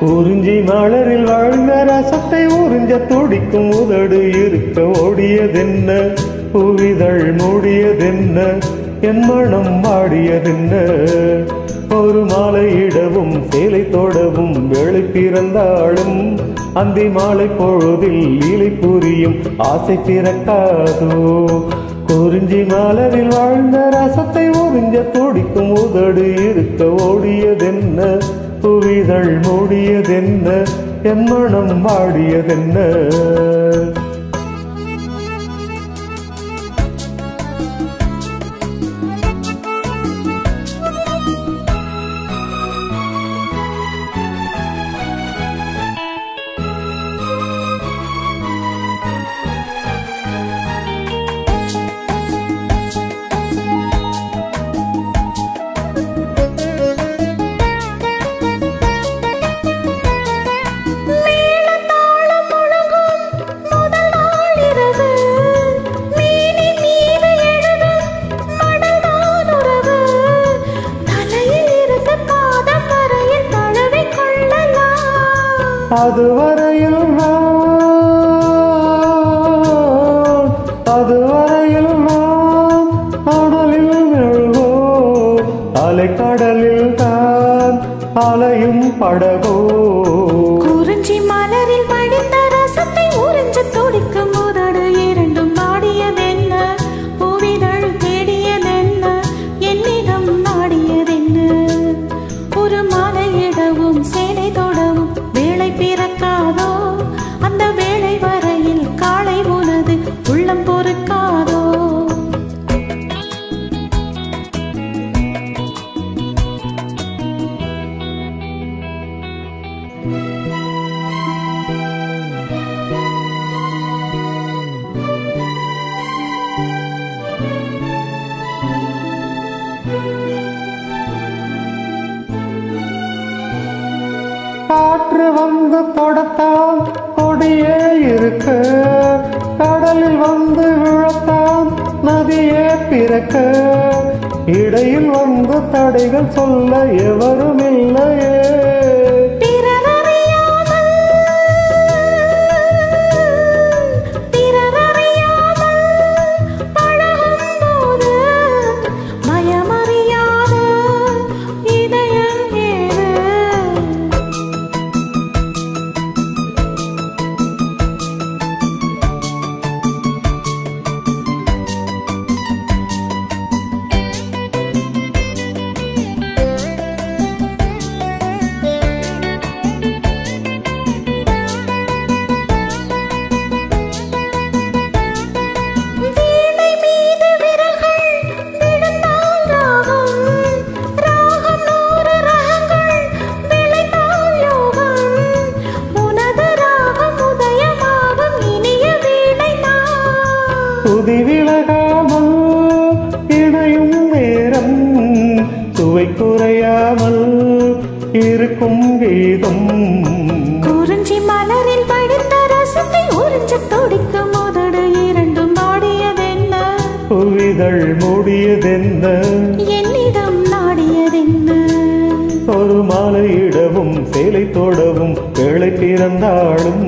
குறிஞ்சி மலரில் வாழ்ந்த ரசத்தை உறிஞ்ச துடிக்கும் உதடு இருக்க ஓடியதென்ன, புவிதழ் மூடியதென்ன, என் மனம் வாடியதென்ன. ஒரு மாலையிடவும் சேலை தோடவும் வேளை பிறந்தாலும் அந்தி மாலை பொழுதில் லீலை புரியும் ஆசை பிறக்காதோ. குறிஞ்சி மலரில் வாழ்ந்த ரசத்தை உறிஞ்ச துடிக்கும் உதடு இருக்க ஓடியதென்ன, புவிதழ் மூடியதென்ன, என் மனம் வாடியதென்ன. அதுவரையில் நான் அடலில் மெழுகோ, அலைக்கடலில் தான் அலையும் படகோ. குறிஞ்சி மலரில் படித்த ரசத்தை உறிஞ்ச துடிக்கும் உதடு இரண்டும் நாடியதென்ன, புவிதழ் தேடியதென்ன, என்னிடம் நாடியதென்ன. ஒரு மாலையிடவும் சேலை தொடவும் வேளை பிறக்காதோ, அந்த வேளை வரையில் காலை உனது உள்ளம் பொறுக்காதோ. காற்று வந்து தொடத்தான் கொடியே இருக்க, கடலில் வந்து விழத்தான் நதியே பிறக்க. இடையில் வந்து தடைகள் சொல்ல எவரும் இல்லையே. துதி விலகாமல் இணையும் நேரம், சுவை குறையாமல் இருக்கும் கீதம். குறிஞ்சி மலரில் படித்த ரசத்தை உறிஞ்ச துடிக்கும் உதடு இரண்டும் நாடியதென்ன, புவிதழ் மூடியதென்ன, என்னிடம் நாடியதென்ன. ஒரு மாலையிடவும் சேலை தோடவும் வேளை பிறந்தாலும்